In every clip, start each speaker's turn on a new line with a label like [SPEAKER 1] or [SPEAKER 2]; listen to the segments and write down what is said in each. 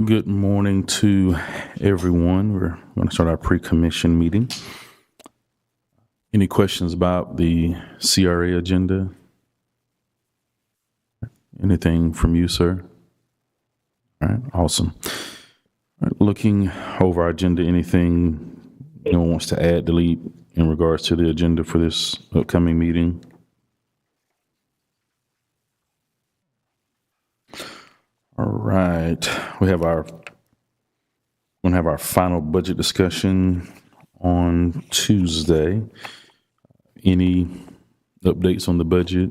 [SPEAKER 1] Good morning to everyone. We're going to start our pre-commission meeting. Any questions about the CRA agenda? Anything from you, sir? All right, awesome. All right, looking over our agenda, anything anyone wants to add, delete in regards to the agenda for this upcoming meeting? All right, we're going to have our final budget discussion on Tuesday. Any updates on the budget?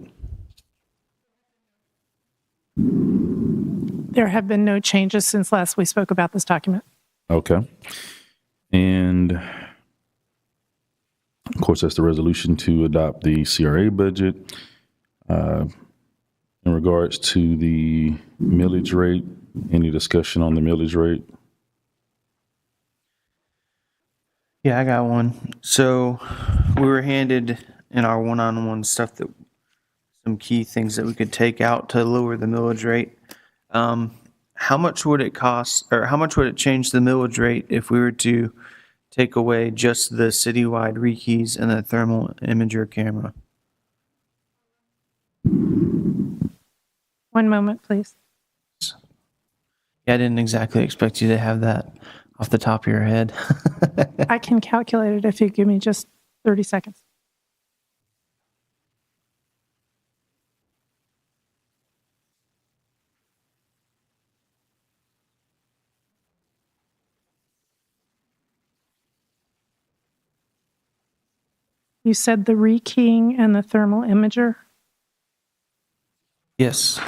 [SPEAKER 2] There have been no changes since last we spoke about this document.
[SPEAKER 1] Okay. And of course, that's the resolution to adopt the CRA budget. In regards to the millage rate, any discussion on the millage rate?
[SPEAKER 3] Yeah, I got one. So we were handed in our one-on-one stuff that some key things that we could take out to lower the millage rate. How much would it cost, or how much would it change the millage rate if we were to take away just the citywide rekeys and the thermal imager camera?
[SPEAKER 2] One moment, please.
[SPEAKER 3] Yeah, I didn't exactly expect you to have that off the top of your head.
[SPEAKER 2] I can calculate it if you give me just 30 seconds. You said the rekeying and the thermal imager?
[SPEAKER 3] Yes.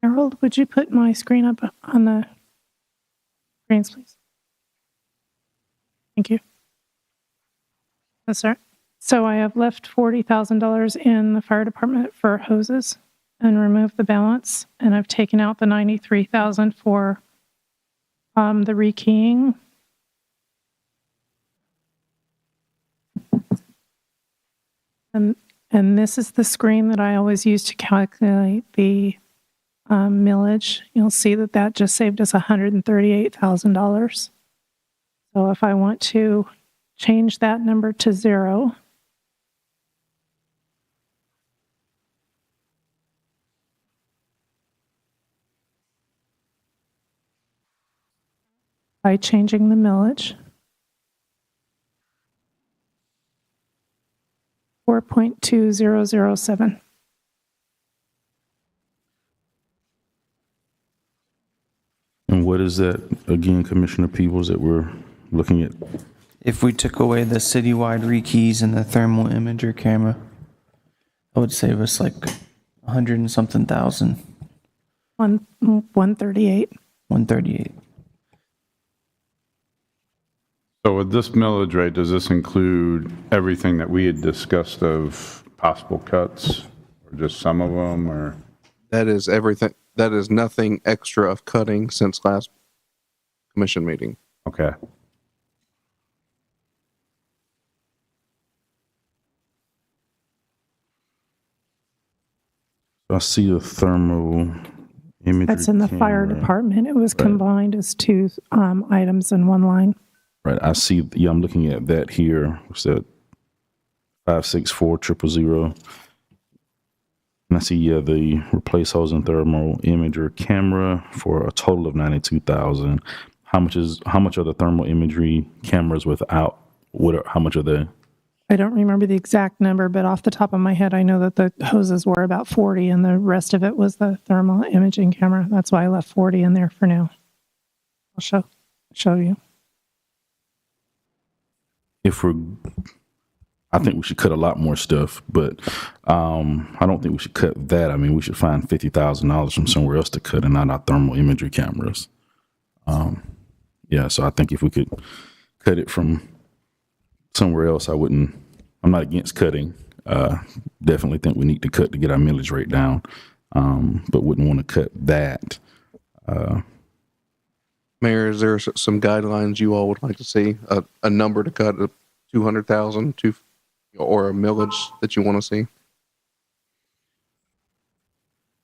[SPEAKER 2] Harold, would you put my screen up on the screens, please? Thank you. Yes, sir. So I have left $40,000 in the fire department for hoses and removed the balance, and I've taken out the $93,000 for the rekeying. And this is the screen that I always use to calculate the millage. You'll see that that just saved us $138,000. So if I want to change that number to 0, by changing the millage, 4.2007.
[SPEAKER 1] And what is that, again, Commissioner Peebles, that we're looking at?
[SPEAKER 3] If we took away the citywide rekeys and the thermal imager camera, that would save us like 100 and something thousand.
[SPEAKER 2] 138.
[SPEAKER 3] 138.
[SPEAKER 4] So with this millage rate, does this include everything that we had discussed of possible cuts, or just some of them, or?
[SPEAKER 5] That is everything. That is nothing extra of cutting since last commission meeting.
[SPEAKER 4] Okay.
[SPEAKER 1] I see the thermal imagery.
[SPEAKER 2] That's in the fire
[SPEAKER 1] camera.
[SPEAKER 2] department. It was combined as two items in one line.
[SPEAKER 1] Right, I see, yeah, I'm looking at that here. What's that? 564-000. And I see, yeah, the replace hose and thermal imager camera for a total of $92,000. How much are the thermal imagery cameras without? How much are they?
[SPEAKER 2] I don't remember the exact number, but off the top of my head, I know that the hoses were about 40, and the rest of it was the thermal imaging camera. That's why I left 40 in there for now. I'll show you.
[SPEAKER 1] I think we should cut a lot more stuff, but I don't think we should cut that. I mean, we should find $50,000 from somewhere else to cut, and not our thermal imagery cameras. Yeah, so I think if we could cut it from somewhere else, I'm not against cutting. Definitely think we need to cut to get our millage rate down, but wouldn't want to cut that.
[SPEAKER 5] Mayor, is there some guidelines you all would like to see? A number to cut, 200,000 to, or a millage that you want to see?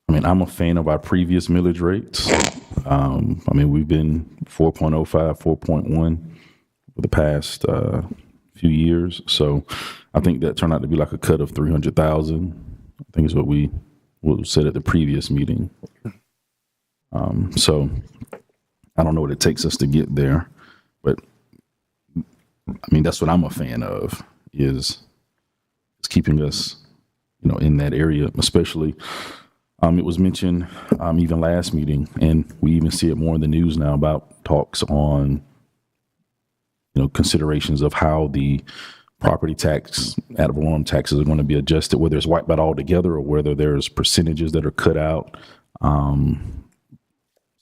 [SPEAKER 1] I mean, I'm a fan of our previous millage rates. I mean, we've been 4.05, 4.1 for the past few years. So I think that turned out to be like a cut of 300,000. I think is what we said at the previous meeting. So I don't know what it takes us to get there, but I mean, that's what I'm a fan of is keeping us, in that area, especially. It was mentioned even last meeting, and we even see it more in the news now about talks on, considerations of how the property tax, ad valorem taxes are going to be adjusted, whether it's wiped out altogether or whether there's percentages that are cut out.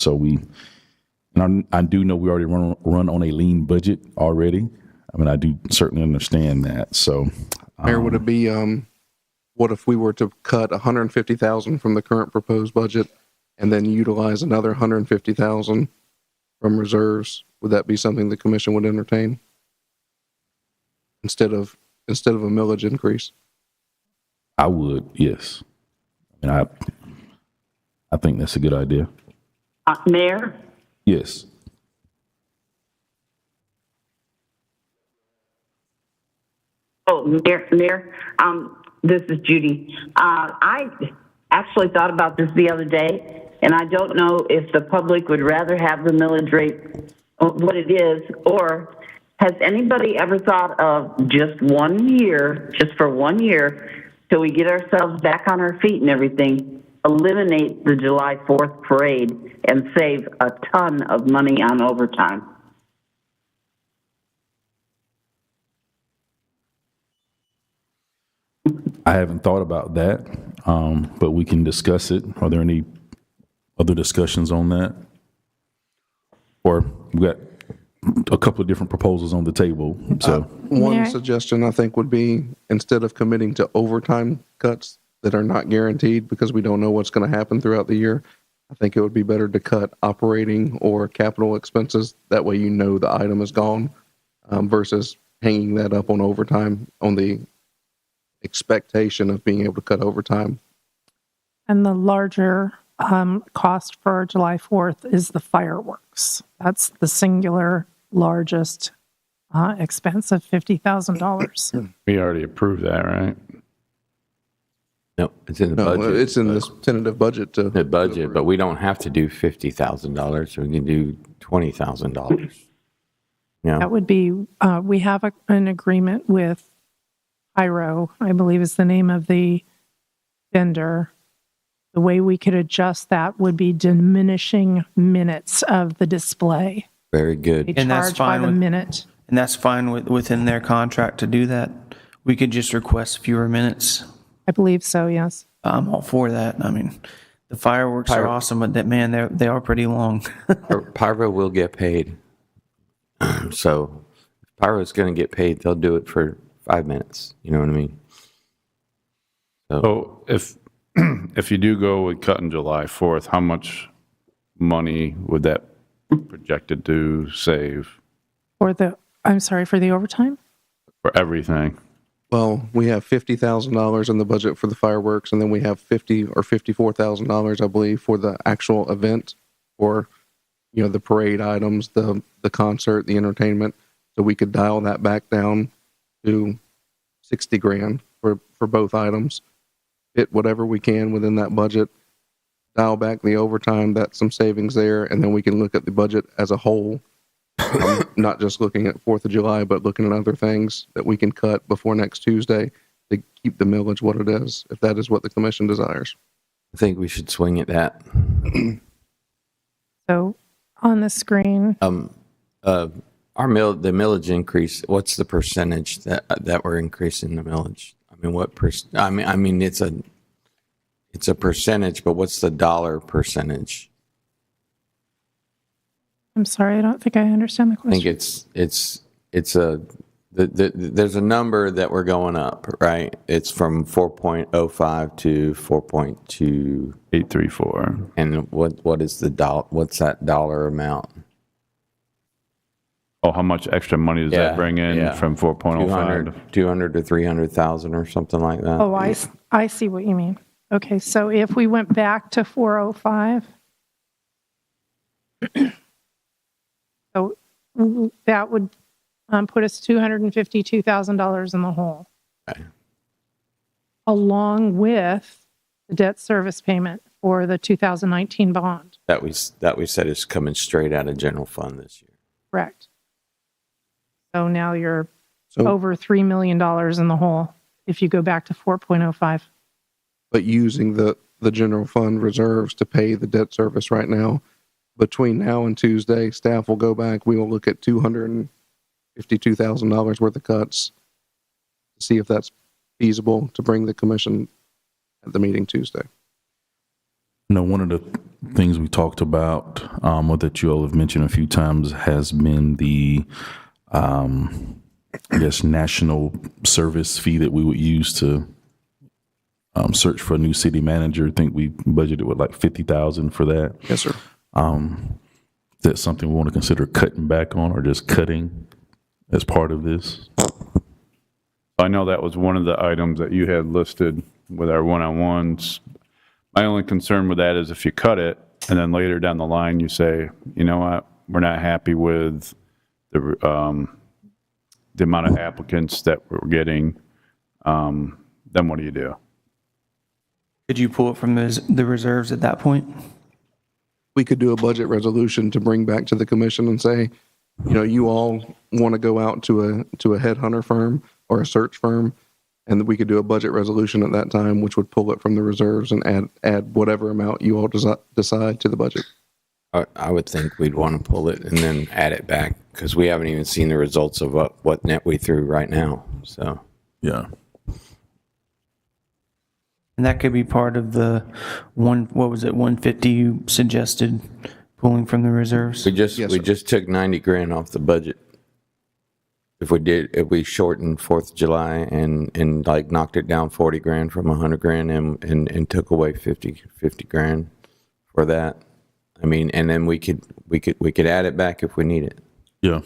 [SPEAKER 1] So I do know we already run on a lean budget already. I mean, I do certainly understand that. So,
[SPEAKER 5] Mayor, would it be, what if we were to cut 150,000 from the current proposed budget and then utilize another 150,000 from reserves? Would that be something the commission would entertain instead of a millage increase?
[SPEAKER 1] I would, yes. I mean, I think that's a good idea.
[SPEAKER 6] Mayor?
[SPEAKER 1] Yes.
[SPEAKER 6] Oh, Mayor, this is Judy. I actually thought about this the other day, and I don't know if the public would rather have the millage rate what it is, or has anybody ever thought of just 1 year, just for 1 year, till we get ourselves back on our feet and everything, eliminate the July 4th parade and save a ton of money on overtime?
[SPEAKER 1] I haven't thought about that, but we can discuss it. Are there any other discussions on that? Or we got a couple of different proposals on the table. So
[SPEAKER 5] One
[SPEAKER 2] Yeah.
[SPEAKER 5] suggestion I think would be, instead of committing to overtime cuts that are not guaranteed because we don't know what's going to happen throughout the year, I think it would be better to cut operating or capital expenses. That way, the item is gone, versus hanging that up on overtime on the expectation of being able to cut overtime.
[SPEAKER 2] And the larger cost for July 4th is the fireworks. That's the singular largest expense of $50,000.
[SPEAKER 4] We already approved that, right?
[SPEAKER 7] No, it's in the
[SPEAKER 5] No,
[SPEAKER 7] budget.
[SPEAKER 5] it's in this tentative budget to
[SPEAKER 7] The budget, but we don't have to do $50,000. We can do $20,000. Yeah.
[SPEAKER 2] That would be, we have an agreement with Pyro, I believe is the name of the vendor. The way we could adjust that would be diminishing minutes of the display.
[SPEAKER 7] Very good.
[SPEAKER 2] They
[SPEAKER 3] And that's
[SPEAKER 2] charge by
[SPEAKER 3] fine
[SPEAKER 2] the
[SPEAKER 3] with-
[SPEAKER 2] minute.
[SPEAKER 3] And that's fine within their contract to do that. We could just request fewer minutes.
[SPEAKER 2] I believe so, yes.
[SPEAKER 3] I'm all for that. I mean, the fireworks are awesome, but they are pretty long.
[SPEAKER 7] Pyro will get paid. So if Pyro's going to get paid, they'll do it for 5 minutes. You know what I mean?
[SPEAKER 4] So if you do go with cutting July 4th, how much money would that projected to save
[SPEAKER 2] For the overtime?
[SPEAKER 4] for everything?
[SPEAKER 5] Well, we have $50,000 in the budget for the fireworks, and then we have $54,000, I believe, for the actual event, or the parade items, the concert, the entertainment. So we could dial that back down to 60 grand for both items. Hit whatever we can within that budget. Dial back the overtime. That's some savings there, and then we can look at the budget as a whole. Not just looking at 4th of July, but looking at other things that we can cut before next Tuesday to keep the millage what it is, if that is what the commission desires.
[SPEAKER 7] I think we should swing at that.
[SPEAKER 2] So on the screen,
[SPEAKER 7] The millage increase, what's the percentage that we're increasing the millage? I mean, I mean, it's a percentage, but what's the dollar percentage?
[SPEAKER 2] I'm sorry, I don't think I understand the
[SPEAKER 7] I think
[SPEAKER 2] question.
[SPEAKER 7] there's a number that we're going up, right? It's from 4.05 to 4.2.
[SPEAKER 4] 834.
[SPEAKER 7] And what's that dollar amount?
[SPEAKER 4] Oh, how much extra money does that bring in from 4.05?
[SPEAKER 7] 200 to 300,000 or something like that.
[SPEAKER 2] Oh, I see what you mean. Okay, so if we went back to 405, so that would put us $252,000 in the hole,
[SPEAKER 7] Okay.
[SPEAKER 2] along with the debt service payment for the 2019 bond.
[SPEAKER 7] That we said is coming straight out of general fund this year.
[SPEAKER 2] Correct. So now you're
[SPEAKER 5] So-
[SPEAKER 2] over $3 million in the hole if you go back to 4.05.
[SPEAKER 5] But using the general fund reserves to pay the debt service right now, between now and Tuesday, staff will go back. We will look at $252,000 worth of cuts, see if that's feasible to bring the commission at the meeting Tuesday.
[SPEAKER 1] One of the things we talked about, or that you all have mentioned a few times, has been the, I guess, national service fee that we would use to search for a new city manager. I think we budgeted with like $50,000 for that.
[SPEAKER 5] Yes, sir.
[SPEAKER 1] That's something we want to consider cutting back on, or just cutting as part of this.
[SPEAKER 4] I know that was one of the items that you had listed with our one-on-ones. My only concern with that is if you cut it and then later down the line you say, you know what, we're not happy with the amount of applicants that we're getting, then what do you do?
[SPEAKER 3] Could you pull it from the reserves at that point?
[SPEAKER 5] We could do a budget resolution to bring back to the commission and say, you all want to go out to a headhunter firm or a search firm, and we could do a budget resolution at that time, which would pull it from the reserves and add whatever amount you all decide to the budget.
[SPEAKER 7] I would think we'd want to pull it and then add it back, because we haven't even seen the results of what net we threw right now. So
[SPEAKER 1] Yeah.
[SPEAKER 3] And that could be part of the 150 you suggested pulling from the reserves?
[SPEAKER 7] we just
[SPEAKER 5] Yes,
[SPEAKER 7] we
[SPEAKER 5] sir.
[SPEAKER 7] just took 90 grand off the budget. If we shortened 4th of July and like knocked it down 40 grand from 100 grand and took away 50 grand for that. I mean, and then we could add it back if we need it.
[SPEAKER 1] Yeah.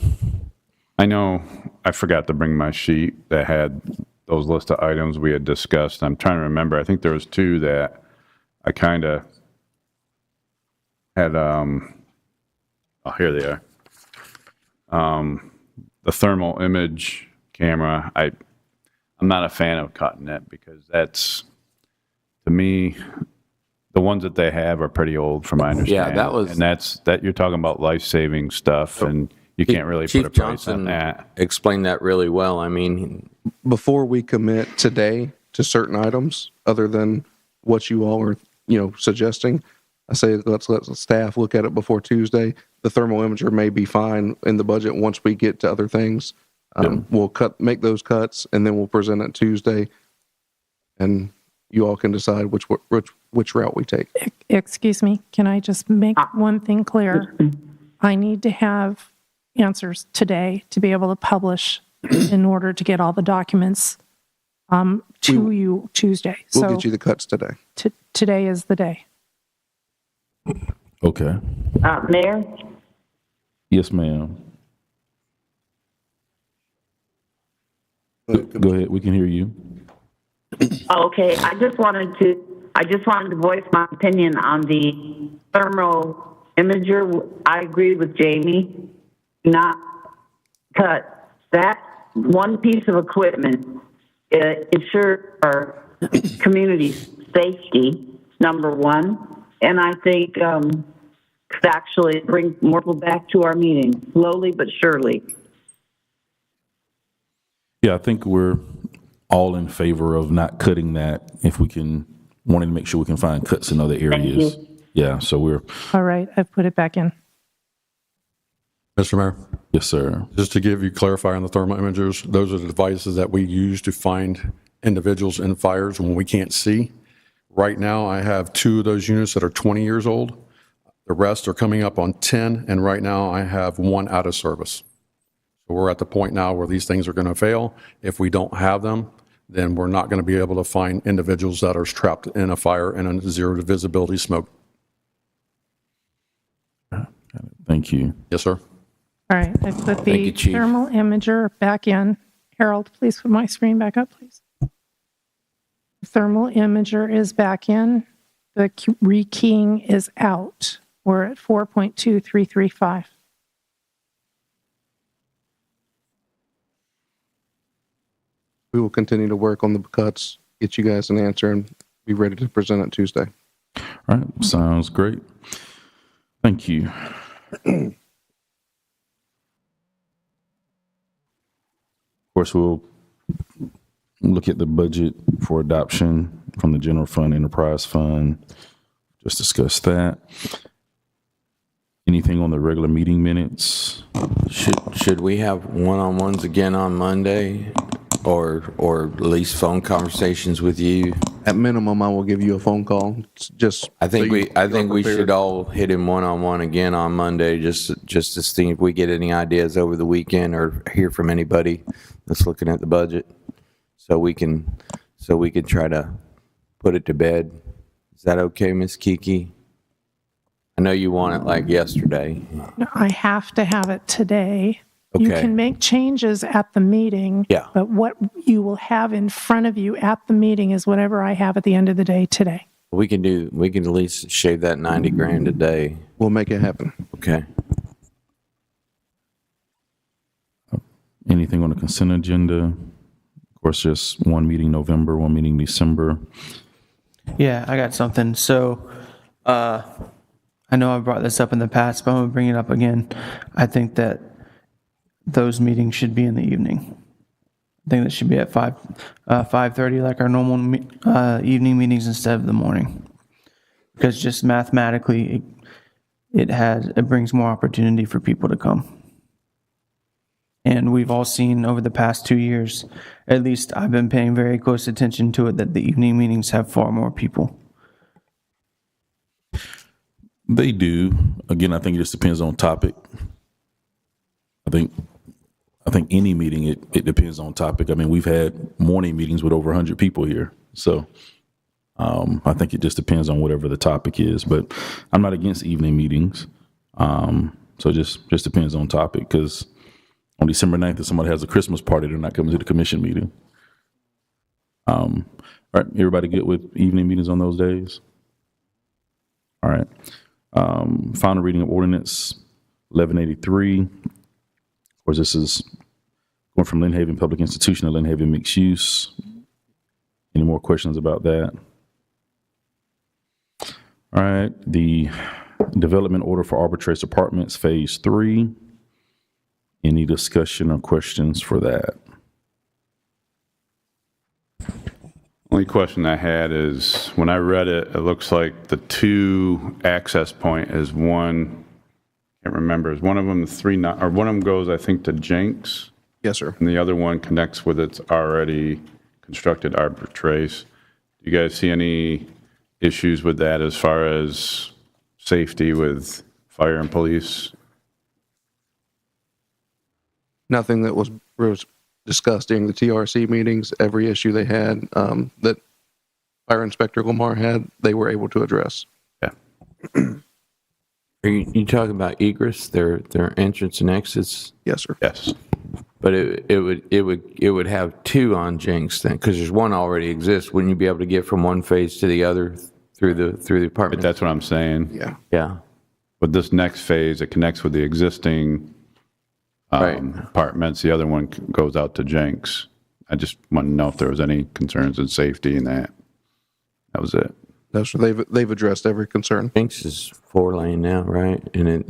[SPEAKER 4] I know I forgot to bring my sheet that had those list of items we had discussed. I'm trying to remember. I think there was two that I kind of had, oh, here they are. The thermal image camera, I'm not a fan of cutting that, because that's, to me, the ones that they have are pretty old from my understanding.
[SPEAKER 7] that was-
[SPEAKER 4] And that you're talking about life-saving stuff, and you can't really
[SPEAKER 7] Chief
[SPEAKER 4] put a price on
[SPEAKER 7] Johnson
[SPEAKER 4] that.
[SPEAKER 7] explained that really well. I mean,
[SPEAKER 5] Before we commit today to certain items, other than what you all are, suggesting, I say let's let the staff look at it before Tuesday. The thermal imager may be fine in the budget once we get to other things. We'll make those cuts, and then we'll present it Tuesday, and you all can decide which route we take.
[SPEAKER 2] Excuse me, can I just make one thing clear? I need to have answers today to be able to publish in order to get all the documents to you Tuesday.
[SPEAKER 5] We'll
[SPEAKER 2] So
[SPEAKER 5] get you the cuts today.
[SPEAKER 2] today is the day.
[SPEAKER 1] Okay.
[SPEAKER 6] Mayor?
[SPEAKER 1] Yes, ma'am. Go ahead. We can hear you.
[SPEAKER 6] Okay, I just wanted to voice my opinion on the thermal imager. I agree with Jamie, not cut. That one piece of equipment ensures our community safety, number one, and I think could actually bring more people back to our meetings, slowly but surely.
[SPEAKER 1] Yeah, I think we're all in favor of not cutting that if we can, wanting to make sure we can find cuts in other areas.
[SPEAKER 6] you.
[SPEAKER 1] Yeah, so we're,
[SPEAKER 2] All right, I've put it back in.
[SPEAKER 8] Mr. Mayor,
[SPEAKER 1] yes, sir.
[SPEAKER 8] just to give you clarify on the thermal imagers, those are the devices that we use to find individuals in fires when we can't see. Right now, I have 2 of those units that are 20 years old. The rest are coming up on 10, and right now I have 1 out of service. So we're at the point now where these things are going to fail. If we don't have them, then we're not going to be able to find individuals that are trapped in a fire in a zero visibility smoke.
[SPEAKER 1] Thank you.
[SPEAKER 8] Yes, sir.
[SPEAKER 2] All right, I put
[SPEAKER 7] Thank
[SPEAKER 2] the
[SPEAKER 7] you, Chief.
[SPEAKER 2] thermal imager back in. Harold, please put my screen back up, please. Thermal imager is back in. The rekeying is out. We're at 4.2335.
[SPEAKER 5] We will continue to work on the cuts, get you guys an answer, and be ready to present it Tuesday.
[SPEAKER 1] All right, sounds great. Thank you. Of course, we'll look at the budget for adoption from the general fund, enterprise fund. Just discuss that. Anything on the regular meeting minutes?
[SPEAKER 7] Should we have one-on-ones again on Monday, or at least phone conversations with you?
[SPEAKER 5] At minimum, I will give you a phone call. It's just
[SPEAKER 7] I think
[SPEAKER 5] so
[SPEAKER 7] we
[SPEAKER 5] prepared.
[SPEAKER 7] should all hit him one-on-one again on Monday, just to see if we get any ideas over the weekend or hear from anybody that's looking at the budget, so we can try to put it to bed. Is that okay, Miss Kiki? I know you want it like yesterday.
[SPEAKER 2] No, I have to have it today. You
[SPEAKER 7] Okay.
[SPEAKER 2] can make changes at the meeting.
[SPEAKER 7] Yeah.
[SPEAKER 2] But what you will have in front of you at the meeting is whatever I have at the end of the day today.
[SPEAKER 7] We can at least shave that 90 grand a day.
[SPEAKER 5] We'll make it happen.
[SPEAKER 7] Okay.
[SPEAKER 1] Anything on the consent agenda? Of course, just one meeting November, one meeting December.
[SPEAKER 3] Yeah, I got something. So, I know I brought this up in the past, but I'm gonna bring it up again. I think that those meetings should be in the evening. I think that should be at 5:30, like our normal evening meetings instead of the morning. Because just mathematically, it brings more opportunity for people to come. And we've all seen over the past 2 years, at least I've been paying very close attention to it, that the evening meetings have far more people.
[SPEAKER 1] They do. Again, I think it just depends on topic. I think any meeting, it depends on topic. I mean, we've had morning meetings with over 100 people here. So I think it just depends on whatever the topic is. But I'm not against evening meetings. So it just depends on topic. Because on December 9th, if somebody has a Christmas party, they're not coming to the commission meeting. All right, everybody good with evening meetings on those days? All right. Final reading of ordinance 1183. Of course, this is going from Lynn Haven Public Institution to Lynn Haven Mixed Use. Any more questions about that? All right. The development order for Arbitrace Apartments, Phase 3. Any discussion or questions for that?
[SPEAKER 4] Only question I had is, when I read it, it looks like the two access point is one, can't remember, is one of them one of them goes, I think, to Jenks,
[SPEAKER 5] Yes, sir.
[SPEAKER 4] and the other one connects with its already constructed Arbitrace. Do you guys see any issues with that as far as safety with fire and police?
[SPEAKER 5] Nothing that was discussed during the TRC meetings. Every issue they had that Fire Inspector Lamar had, they were able to address.
[SPEAKER 4] Yeah.
[SPEAKER 7] Are you talking about egress, their entrance and exits?
[SPEAKER 5] Yes, sir.
[SPEAKER 4] Yes.
[SPEAKER 7] But it would have two on Jenks then, because there's one already exists. Wouldn't you be able to get from one phase to the other through the
[SPEAKER 4] But
[SPEAKER 7] apartment?
[SPEAKER 4] that's what I'm saying.
[SPEAKER 5] Yeah.
[SPEAKER 7] Yeah.
[SPEAKER 4] With this next phase, it connects with the existing
[SPEAKER 7] Right.
[SPEAKER 4] apartments. The other one goes out to Jenks. I just want to know if there was any concerns in safety in that. That was it.
[SPEAKER 5] No, sir. They've addressed every concern.
[SPEAKER 7] Jenks is 4-lane now, right? And it.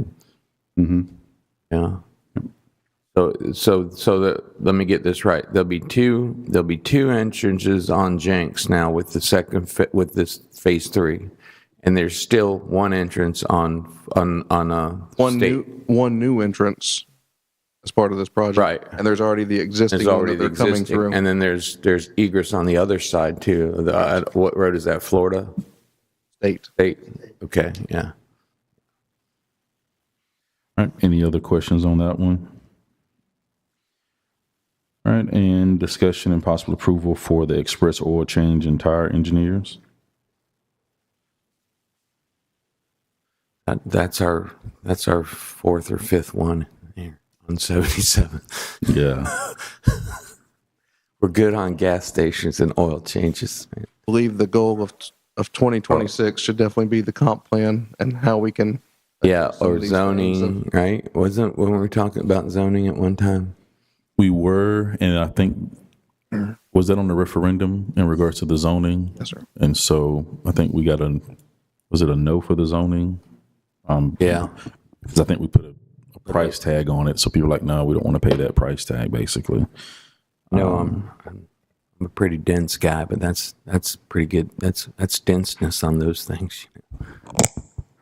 [SPEAKER 7] Yeah. So let me get this right. There'll be two entrances on Jenks now with the with this phase 3, and there's still one entrance on state.
[SPEAKER 5] One new entrance as part of this project.
[SPEAKER 7] Right.
[SPEAKER 5] And there's already the existing
[SPEAKER 7] There's already
[SPEAKER 5] one
[SPEAKER 7] the
[SPEAKER 5] that they're coming
[SPEAKER 7] existing,
[SPEAKER 5] through.
[SPEAKER 7] and then there's egress on the other side too. What road is that? Florida
[SPEAKER 5] State.
[SPEAKER 7] State. Okay, yeah.
[SPEAKER 1] All right. Any other questions on that one? All right. And discussion and possible approval for the express oil change and tire engineers.
[SPEAKER 7] That's our fourth or fifth one here. 177.
[SPEAKER 1] Yeah.
[SPEAKER 7] We're good on gas stations and oil changes. Man.
[SPEAKER 5] I believe the goal of 2026 should definitely be the comp plan and how we can.
[SPEAKER 7] Yeah,
[SPEAKER 5] some
[SPEAKER 7] or
[SPEAKER 5] of these things.
[SPEAKER 7] zoning, right? Wasn't when we were talking about zoning at one time?
[SPEAKER 1] We were, and I think, was that on the referendum in regards to the zoning?
[SPEAKER 5] Yes, sir.
[SPEAKER 1] And so I think we got was it a no for the zoning?
[SPEAKER 7] Yeah.
[SPEAKER 1] Because I think we put a price tag on it. So people are like, no, we don't want to pay that price tag, basically.
[SPEAKER 7] No, I'm a pretty dense guy, but that's pretty good. That's denseness on those things.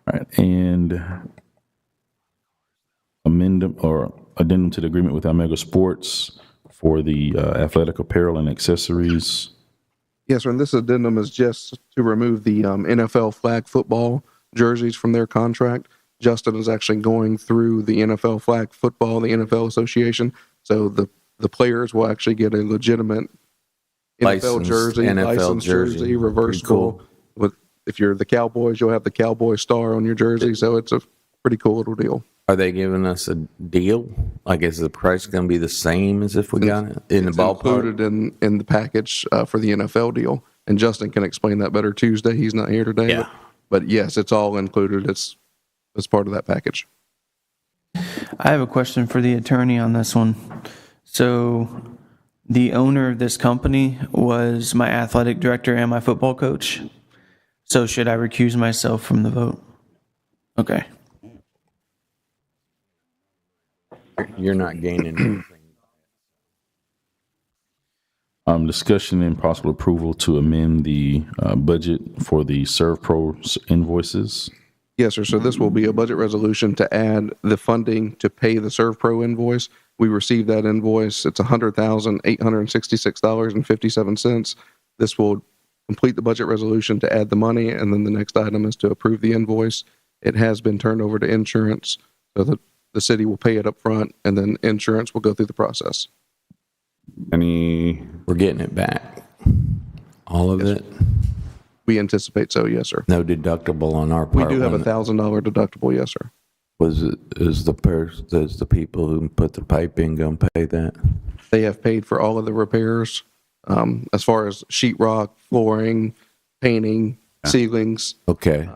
[SPEAKER 1] All right. And addendum to the agreement with Omega Sports for the athletic apparel and accessories.
[SPEAKER 5] Yes, sir. And this addendum is just to remove the NFL flag football jerseys from their contract. Justin is actually going through the NFL flag football, the NFL Association. So the players will actually get a legitimate NFL jersey, licensed jersey, reversible. Cool. If you're the Cowboys, you'll have the Cowboy star on your jersey. So it's a pretty cool little deal.
[SPEAKER 7] Are they giving us a deal? Like, is the price going to be the same as if we got it in the ballpark?
[SPEAKER 5] Included in the package for the NFL deal. And Justin can explain that better Tuesday. He's not here today.
[SPEAKER 7] Yeah.
[SPEAKER 5] But yes, it's all included. It's part of that package.
[SPEAKER 3] I have a question for the attorney on this one. So the owner of this company was my athletic director and my football coach. So should I recuse myself from the vote? Okay.
[SPEAKER 7] You're not gaining anything.
[SPEAKER 1] Discussion and possible approval to amend the budget for the ServPro invoices.
[SPEAKER 5] Yes, sir. So this will be a budget resolution to add the funding to pay the ServPro invoice. We received that invoice. It's $100,866.57. This will complete the budget resolution to add the money, and then the next item is to approve the invoice. It has been turned over to insurance, so that the city will pay it up front, and then insurance will go through the process.
[SPEAKER 7] We're getting it back. All of it?
[SPEAKER 5] We anticipate so, yes, sir.
[SPEAKER 7] No deductible on our
[SPEAKER 5] We
[SPEAKER 7] part.
[SPEAKER 5] do have a $1,000 deductible, yes, sir.
[SPEAKER 7] Is the people who put the pipe in going to pay that?
[SPEAKER 5] They have paid for all of the repairs, as far as sheetrock, flooring, painting, ceilings,
[SPEAKER 7] Okay.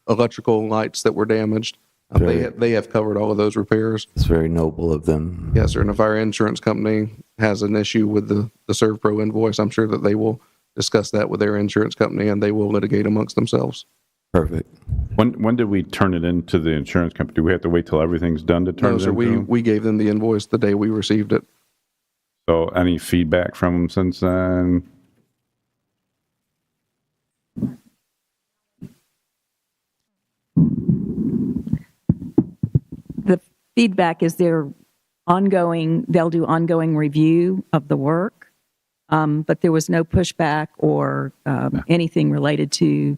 [SPEAKER 5] Electrical lights that were damaged. They have covered all of those repairs.
[SPEAKER 7] It's very noble of them.
[SPEAKER 5] Yes, sir. And if our insurance company has an issue with the ServPro invoice, I'm sure that they will discuss that with their insurance company, and they will litigate amongst themselves.
[SPEAKER 7] Perfect.
[SPEAKER 4] When did we turn it into the insurance company? Do we have to wait till everything's done to turn
[SPEAKER 5] No,
[SPEAKER 4] it
[SPEAKER 5] sir.
[SPEAKER 4] into?
[SPEAKER 5] We gave them the invoice the day we received it.
[SPEAKER 4] So any feedback from them since then?
[SPEAKER 9] The feedback is they'll do ongoing review of the work, but there was no pushback or anything related to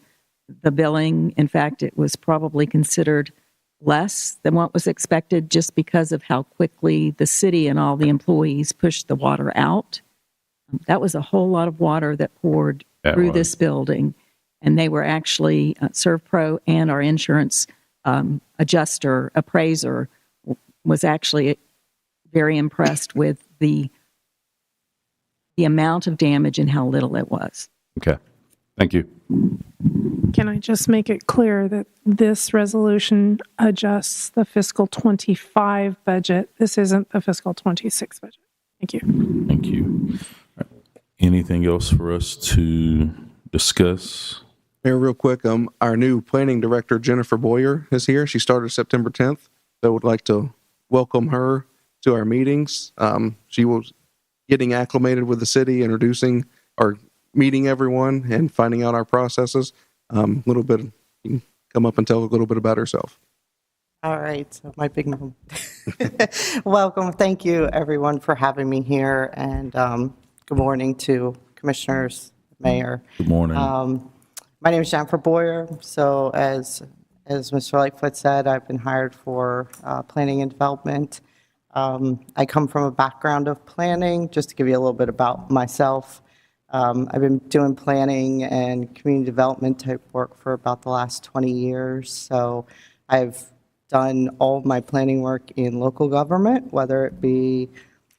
[SPEAKER 9] the billing. In fact, it was probably considered less than what was expected just because of how quickly the city and all the employees pushed the water out. That was a whole lot of water that poured through this building, and they were actually, ServPro and our insurance appraiser was actually very impressed with the amount of damage and how little it was.
[SPEAKER 4] Okay. Thank you.
[SPEAKER 2] Can I just make it clear that this resolution adjusts the fiscal 25 budget? This isn't the fiscal 26 budget. Thank you.
[SPEAKER 1] Thank you. Anything else for us to discuss?
[SPEAKER 5] Mayor, real quick, our new planning director, Jennifer Boyer, is here. She started September 10th. So I would like to welcome her to our meetings. She was getting acclimated with the city, introducing or meeting everyone and finding out our processes. You can come up and tell a little bit about herself.
[SPEAKER 10] All right, so my big moment. Welcome. Thank you, everyone, for having me here. And good morning to commissioners, mayor.
[SPEAKER 1] Good morning.
[SPEAKER 10] My name is Jennifer Boyer. So as Mr. Lightfoot said, I've been hired for planning and development. I come from a background of planning. Just to give you a little bit about myself, I've been doing planning and community development type work for about the last 20 years. So I've done all of my planning work in local government, whether it be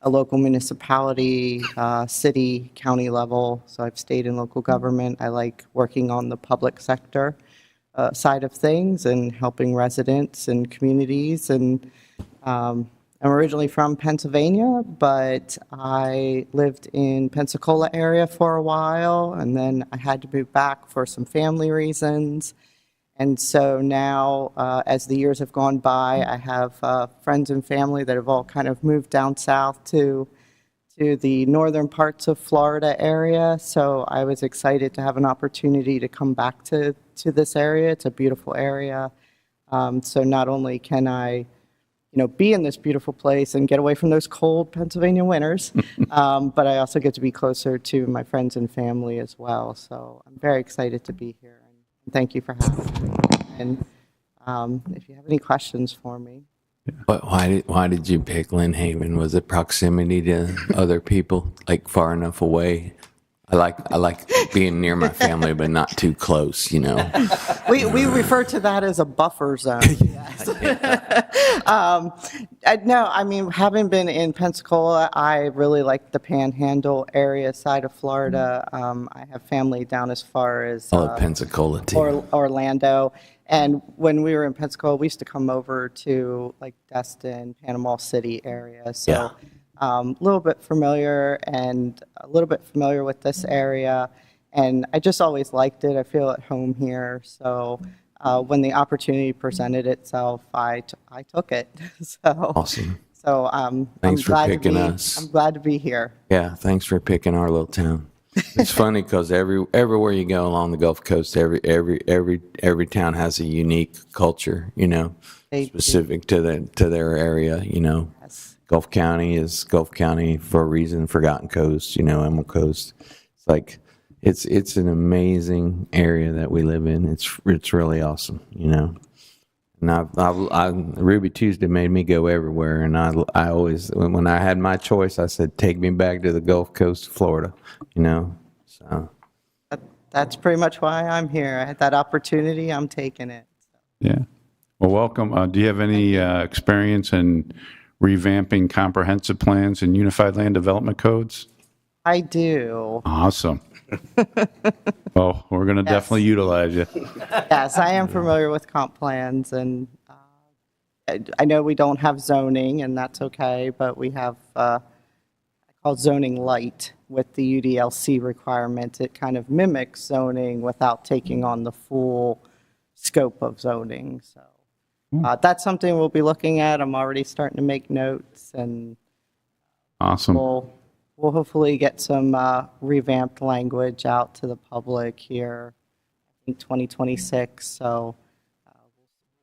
[SPEAKER 10] a local municipality, city, county level. So I've stayed in local government. I like working on the public sector side of things and helping residents and communities. And I'm originally from Pennsylvania, but I lived in Pensacola area for a while, and then I had to move back for some family reasons. And so now, as the years have gone by, I have friends and family that have all kind of moved down south to the northern parts of Florida area. So I was excited to have an opportunity to come back to this area. It's a beautiful area. So not only can I, be in this beautiful place and get away from those cold Pennsylvania winters, but I also get to be closer to my friends and family as well. So I'm very excited to be here. Thank you for having me. And if you have any questions for me.
[SPEAKER 7] But why did you pick Lynn Haven? Was it proximity to other people, like far enough away? I like being near my family, but not too close,
[SPEAKER 10] We refer to that as a buffer zone. Yes. No, I mean, having been in Pensacola, I really like the Panhandle area side of Florida. I have family down as far as
[SPEAKER 7] I love Pensacola too.
[SPEAKER 10] Orlando. And when we were in Pensacola, we used to come over to like Destin, Panama City area. So.
[SPEAKER 7] Yeah.
[SPEAKER 10] A little bit familiar with this area, and I just always liked it. I feel at home here. So when the opportunity presented itself, I took it. So
[SPEAKER 7] Awesome.
[SPEAKER 10] So
[SPEAKER 7] Thanks for picking us.
[SPEAKER 10] I'm glad to be here.
[SPEAKER 7] Yeah, thanks for picking our little town. It's funny because everywhere you go along the Gulf Coast, every town has a unique culture, specific to their area,
[SPEAKER 10] Yes.
[SPEAKER 7] Gulf County is Gulf County for a reason. Forgotten Coast, Emerald Coast. It's like it's an amazing area that we live in. It's really awesome, And Ruby Tuesday made me go everywhere, and I always, when I had my choice, I said, take me back to the Gulf Coast of Florida, So
[SPEAKER 10] That's pretty much why I'm here. I had that opportunity. I'm taking it.
[SPEAKER 4] Yeah. Well, welcome. Do you have any experience in revamping comprehensive plans and unified land development codes?
[SPEAKER 10] I do.
[SPEAKER 4] Awesome. Well, we're going to definitely utilize you.
[SPEAKER 10] Yes, I am familiar with comp plans, and I know we don't have zoning, and that's okay, but we have I call zoning light with the UDLC requirement. It kind of mimics zoning without taking on the full scope of zoning. So that's something we'll be looking at. I'm already starting to make notes, and
[SPEAKER 4] Awesome.
[SPEAKER 10] we'll hopefully get some revamped language out to the public here in 2026. So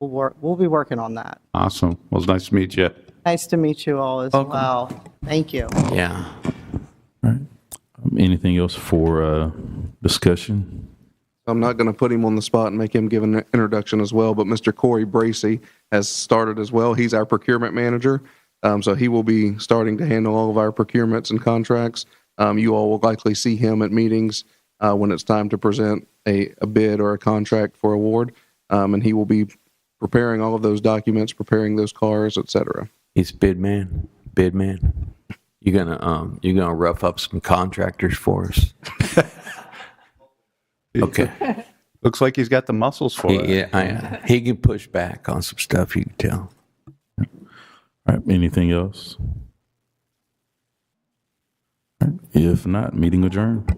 [SPEAKER 10] we'll be working on that.
[SPEAKER 4] Awesome. Well, it's nice to meet you.
[SPEAKER 10] Nice to meet you all as well. Thank you.
[SPEAKER 7] yeah.
[SPEAKER 1] All right. Anything else for discussion?
[SPEAKER 5] I'm not going to put him on the spot and make him give an introduction as well, but Mr. Corey Bracey has started as well. He's our procurement manager, so he will be starting to handle all of our procurements and contracts. You all will likely see him at meetings when it's time to present a bid or a contract for award, and he will be preparing all of those documents, preparing those cars, et cetera.
[SPEAKER 7] He's bid man. You gonna rough up some contractors for us? Okay.
[SPEAKER 4] Looks like he's got the muscles for it.
[SPEAKER 7] Yeah, he can push back on some stuff. You can tell.
[SPEAKER 1] All right. Anything else? All right. If not, meeting adjourned.